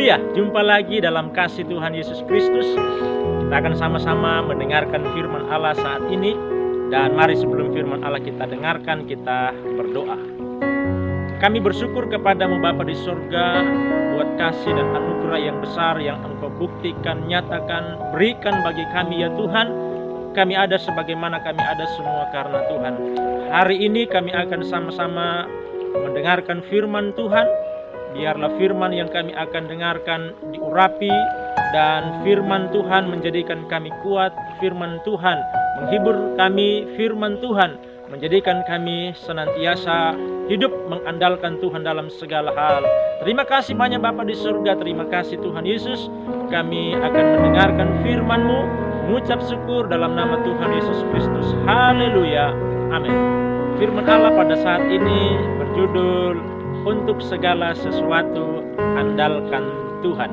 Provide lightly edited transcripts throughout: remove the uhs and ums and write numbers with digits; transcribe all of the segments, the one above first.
Haleluya, jumpa lagi dalam kasih Tuhan Yesus Kristus. Kita akan sama-sama mendengarkan firman Allah saat ini. Dan mari sebelum firman Allah kita dengarkan, kita berdoa. Kami bersyukur kepadamu Bapa di surga, buat kasih dan anugerah yang besar yang Engkau buktikan, nyatakan, berikan bagi kami ya Tuhan. Kami ada sebagaimana kami ada semua karena Tuhan. Hari ini kami akan sama-sama mendengarkan firman Tuhan. Biarlah firman yang kami akan dengarkan diurapi, dan firman Tuhan menjadikan kami kuat. Firman Tuhan menghibur kami. Firman Tuhan menjadikan kami senantiasa hidup mengandalkan Tuhan dalam segala hal. Terima kasih banyak Bapa di surga. Terima kasih Tuhan Yesus. Kami akan mendengarkan firman-Mu, mengucap syukur dalam nama Tuhan Yesus Kristus. Haleluya. Amin. Firman Allah pada saat ini berjudul untuk segala sesuatu andalkan Tuhan.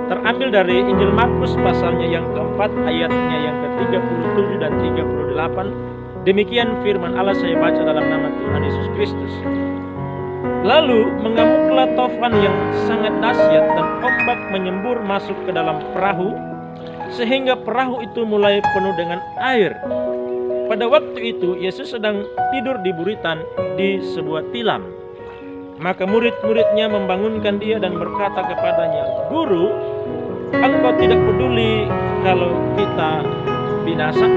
Terambil dari Injil Markus pasalnya yang keempat, ayatnya yang ke-37 dan 38. Demikian firman Allah, saya baca dalam nama Tuhan Yesus Kristus. Lalu mengamuklah tofan yang sangat dahsyat dan ombak menyembur masuk ke dalam perahu, sehingga perahu itu mulai penuh dengan air. Pada waktu itu Yesus sedang tidur di buritan di sebuah tilam. Maka murid-muridnya membangunkan dia dan berkata kepadanya, "Guru, Engkau tidak peduli kalau kita binasa?"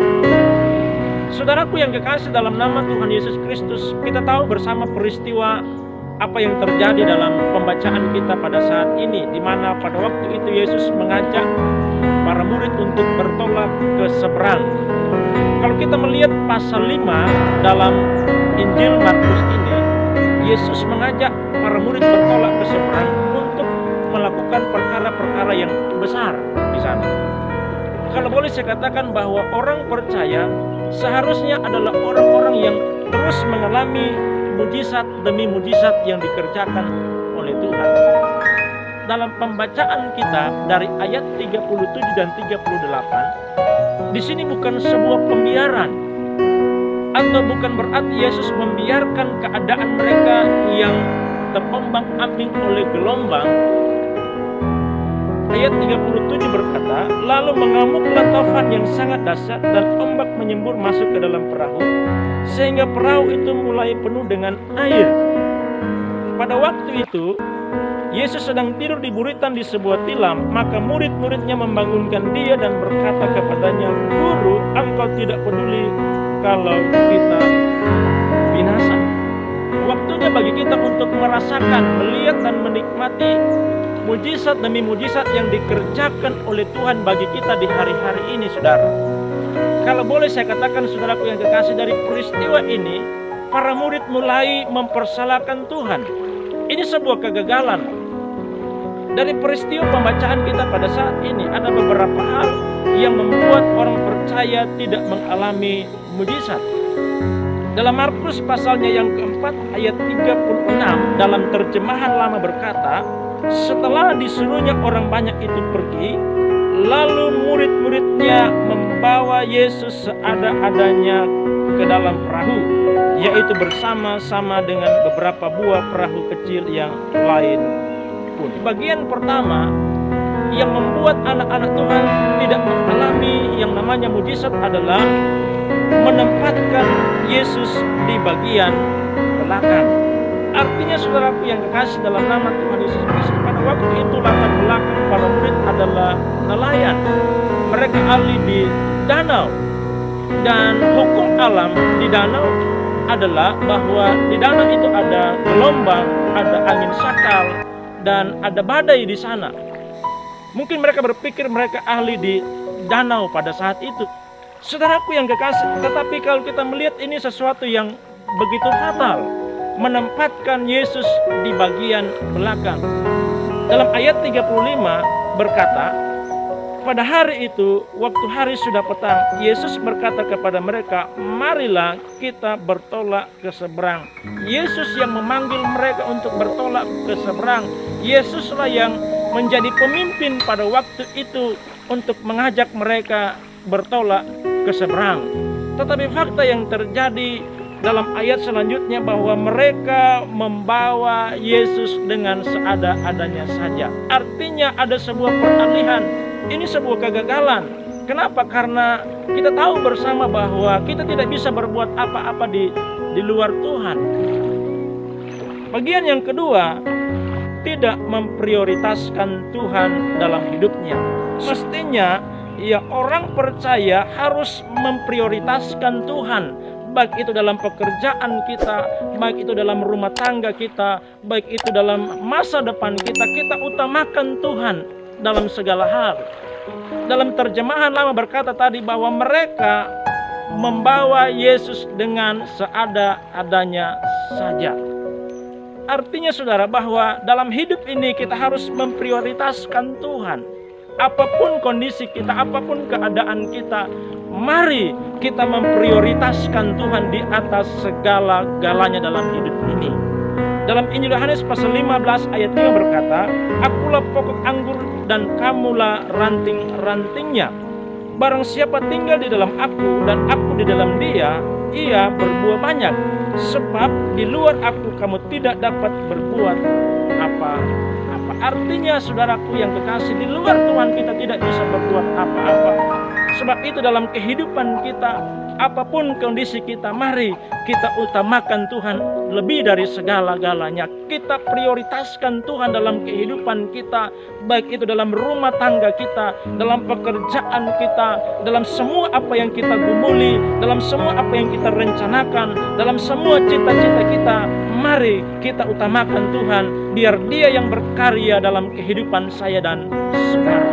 Saudaraku yang kekasih dalam nama Tuhan Yesus Kristus, kita tahu bersama peristiwa apa yang terjadi dalam pembacaan kita pada saat ini, di mana pada waktu itu Yesus mengajak para murid untuk bertolak ke seberang. Kalau kita melihat pasal 5 dalam Injil Markus ini, Yesus mengajak para murid bertolak ke seberang untuk melakukan perkara-perkara yang besar di sana. Kalau boleh saya katakan bahwa orang percaya seharusnya adalah orang-orang yang terus mengalami mujizat demi mujizat yang dikerjakan oleh Tuhan. Dalam pembacaan kita dari ayat 37 dan 38, di sini bukan sebuah pembiaran, atau bukan berarti Yesus membiarkan keadaan mereka yang terombang-ambing oleh gelombang. Ayat 37 berkata, lalu mengamuklah tofan yang sangat dahsyat dan ombak menyembur masuk ke dalam perahu, sehingga perahu itu mulai penuh dengan air. Pada waktu itu Yesus sedang tidur di buritan di sebuah tilam. Maka murid-muridnya membangunkan dia dan berkata kepadanya, "Guru, Engkau tidak peduli kalau kita binasa?" Waktunya bagi kita untuk merasakan, melihat dan menikmati mujizat demi mujizat yang dikerjakan oleh Tuhan bagi kita di hari-hari ini, saudara. Kalau boleh saya katakan, saudaraku yang kekasih, dari peristiwa ini para murid mulai mempersalahkan Tuhan. Ini sebuah kegagalan. Dari peristiwa pembacaan kita pada saat ini, ada beberapa hal yang membuat orang percaya tidak mengalami mujizat. Dalam Markus pasalnya yang keempat ayat 36 dalam terjemahan lama berkata, setelah disuruhnya orang banyak itu pergi, lalu murid-muridnya membawa Yesus seada-adanya ke dalam perahu, yaitu bersama-sama dengan beberapa buah perahu kecil yang lain pun. Bagian pertama yang membuat anak-anak Tuhan tidak mengalami yang namanya mujizat adalah menempatkan Yesus di bagian belakang. Artinya saudaraku yang kekasih dalam nama Tuhan Yesus Kristus, pada waktu itu latar belakang para murid adalah nelayan. Mereka ahli di danau, dan hukum alam di danau adalah bahwa di danau itu ada gelombang, ada angin sakal, dan ada badai di sana. Mungkin mereka berpikir mereka ahli di danau pada saat itu. Saudaraku yang kekasih, tetapi kalau kita melihat ini sesuatu yang begitu fatal, menempatkan Yesus di bagian belakang. Dalam ayat 35 berkata, pada hari itu, waktu hari sudah petang, Yesus berkata kepada mereka, marilah kita bertolak ke seberang. Yesus yang memanggil mereka untuk bertolak ke seberang. Yesuslah yang menjadi pemimpin pada waktu itu untuk mengajak mereka bertolak ke seberang. Tetapi fakta yang terjadi dalam ayat selanjutnya bahwa mereka membawa Yesus dengan seada-adanya saja. Artinya ada sebuah peralihan. Ini sebuah kegagalan. Kenapa? Karena kita tahu bersama bahwa kita tidak bisa berbuat apa-apa di luar Tuhan. Bagian yang kedua, tidak memprioritaskan Tuhan dalam hidupnya. Mestinya ya orang percaya harus memprioritaskan Tuhan, baik itu dalam pekerjaan kita, baik itu dalam rumah tangga kita, baik itu dalam masa depan kita utamakan Tuhan dalam segala hal. Dalam terjemahan lama berkata tadi bahwa mereka membawa Yesus dengan seada-adanya saja. Artinya saudara, bahwa dalam hidup ini kita harus memprioritaskan Tuhan. Apapun kondisi kita, apapun keadaan kita, mari kita memprioritaskan Tuhan di atas segala-galanya dalam hidup ini. Dalam Injil Yohanes pasal 15 ayat 5 berkata, "Akulah pokok anggur dan kamulah ranting-rantingnya. Barang siapa tinggal di dalam aku dan aku di dalam dia, ia berbuah banyak. Sebab di luar aku kamu tidak dapat berbuat apa-apa." Artinya saudaraku yang kekasih, di luar Tuhan kita tidak bisa berbuat apa-apa. Sebab itu dalam kehidupan kita, apapun kondisi kita, mari kita utamakan Tuhan lebih dari segala-galanya. Kita prioritaskan Tuhan dalam kehidupan kita, baik itu dalam rumah tangga kita, dalam pekerjaan kita, dalam semua apa yang kita gumuli, dalam semua apa yang kita rencanakan, dalam semua cita-cita kita. Mari kita utamakan Tuhan, biar Dia yang berkarya dalam kehidupan saya dan saudara.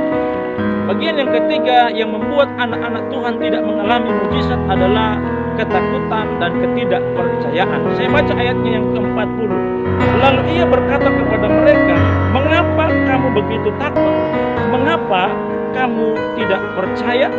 Bagian yang ketiga yang membuat anak-anak Tuhan tidak mengalami mujizat adalah ketakutan dan ketidakpercayaan. Saya baca ayatnya yang ke-40. Lalu ia berkata kepada mereka, "Mengapa kamu begitu takut? Mengapa kamu tidak percaya?"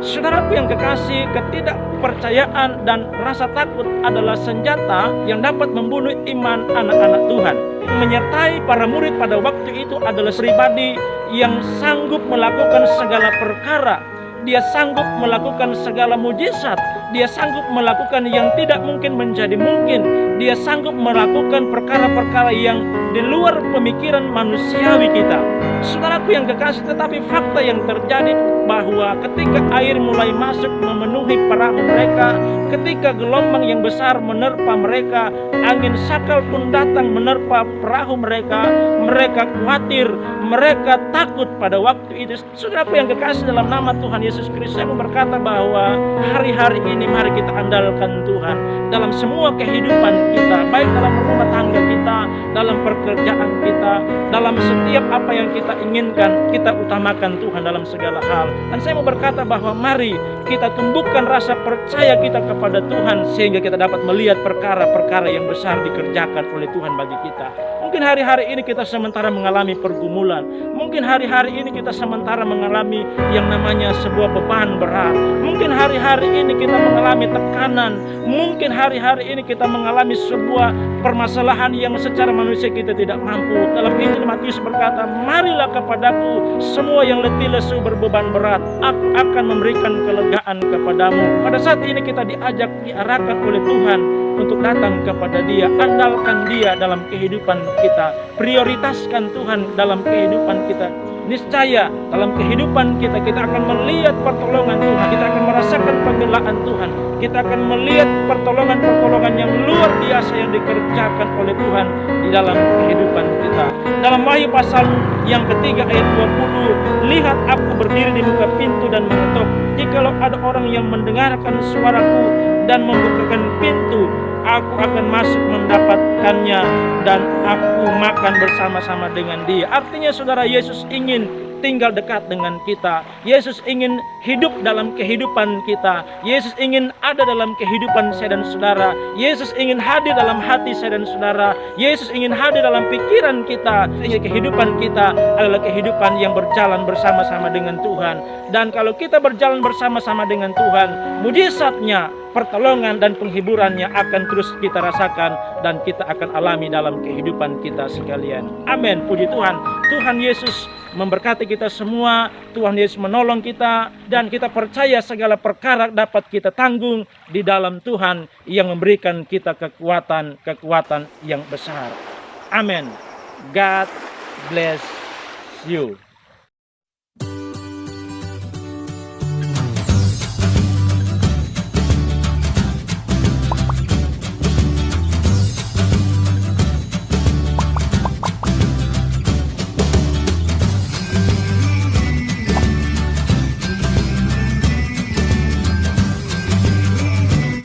Saudaraku yang kekasih, ketidakpercayaan dan rasa takut adalah senjata yang dapat membunuh iman anak-anak Tuhan. Menyertai para murid pada waktu itu adalah pribadi yang sanggup melakukan segala perkara. Dia sanggup melakukan segala mujizat. Dia sanggup melakukan yang tidak mungkin menjadi mungkin. Dia sanggup melakukan perkara-perkara yang di luar pemikiran manusiawi kita. Saudaraku yang kekasih, tetapi fakta yang terjadi bahwa ketika air mulai masuk memenuhi perahu mereka, ketika gelombang yang besar menerpa mereka, angin sakal pun datang menerpa perahu mereka, mereka khawatir, mereka takut pada waktu itu. Saudaraku yang kekasih dalam nama Tuhan Yesus Kristus, saya berkata bahwa hari-hari ini mari kita andalkan Tuhan dalam semua kehidupan kita, baik dalam rumah tangga kita, dalam pekerjaan kita, dalam setiap apa yang kita inginkan, kita utamakan Tuhan dalam segala hal. Dan saya mau berkata bahwa mari kita tumbuhkan rasa percaya kita kepada Tuhan, sehingga kita dapat melihat perkara-perkara yang besar dikerjakan oleh Tuhan bagi kita. Mungkin hari-hari ini kita sementara mengalami pergumulan. Mungkin hari-hari ini kita sementara mengalami yang namanya sebuah beban berat. Mungkin hari-hari ini kita mengalami tekanan. Mungkin hari-hari ini kita mengalami sebuah permasalahan yang secara manusia kita tidak mampu. Dalam Injil Matius berkata, "Marilah kepadaku semua yang letih lesu berbeban berat, aku akan memberikan kelegaan kepadamu." Pada saat ini kita diarahkan oleh Tuhan untuk datang kepada Dia, andalkan Dia dalam kehidupan kita, prioritaskan Tuhan dalam kehidupan kita. Niscaya dalam kehidupan kita akan melihat pertolongan Tuhan, kita akan merasakan pembelaan Tuhan, kita akan melihat pertolongan-pertolongan yang luar biasa yang dikerjakan oleh Tuhan di dalam kehidupan kita. Dalam Wahyu pasal yang ketiga ayat 20, "Lihat aku berdiri di muka pintu dan mengetuk. Jikalau ada orang yang mendengarkan suaraku dan membukakan pintu, aku akan masuk mendapatkannya dan aku makan bersama-sama dengan dia." Artinya saudara, Yesus ingin tinggal dekat dengan kita. Yesus ingin hidup dalam kehidupan kita. Yesus ingin ada dalam kehidupan saya dan saudara. Yesus ingin hadir dalam hati saya dan saudara. Yesus ingin hadir dalam pikiran kita, sehingga kehidupan kita adalah kehidupan yang berjalan bersama-sama dengan Tuhan. Dan kalau kita berjalan bersama-sama dengan Tuhan, mujizatnya, pertolongan dan penghiburannya akan terus kita rasakan dan kita akan alami dalam kehidupan kita sekalian. Amin. Puji Tuhan. Tuhan Yesus memberkati kita semua. Tuhan Yesus menolong kita, dan kita percaya segala perkara dapat kita tanggung di dalam Tuhan yang memberikan kita kekuatan yang besar. Amin. God bless you.